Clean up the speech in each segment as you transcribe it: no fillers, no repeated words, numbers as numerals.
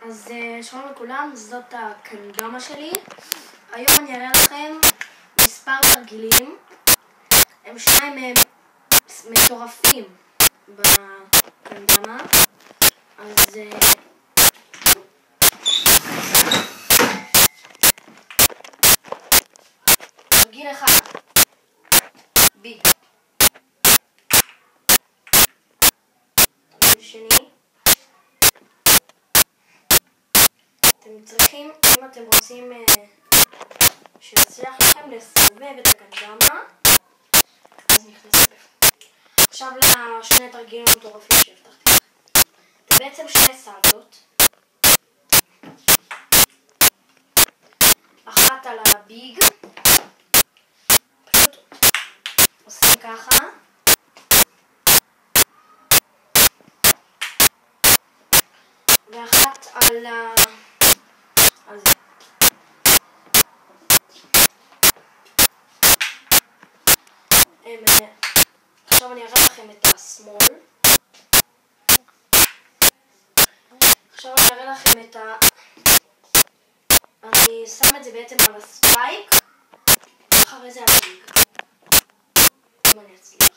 אז שלום לכולם, זאת הקנדמה שלי. היום אני אראה לכם מספר תרגילים. הם שניים מטורפים בקנדמה. אז תרגיל אחד, ביג. תרגיל שני, אתם צריכים, אם אתם רוצים שיצליח לכם לסובב את הקנדמה, אז נכנסים. עכשיו לשני תרגילים מטורפים שהבטחתי לכם. זה בעצם שני סלטות. אחת על הביג, פשוט עושים ככה. ואחת על זה. עכשיו אני אראה לכם את השמאל. עכשיו אני אראה לכם את אני שם את זה בעצם על הספייק, ואחרי זה על הביג. אם אני אצליח.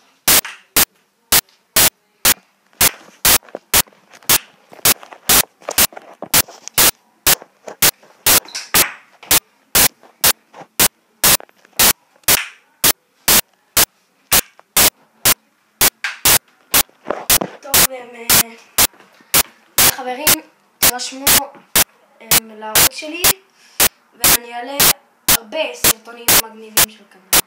חברים, תרשמו לערוץ שלי ואני אעלה הרבה סרטונים מגניבים של קנדמה.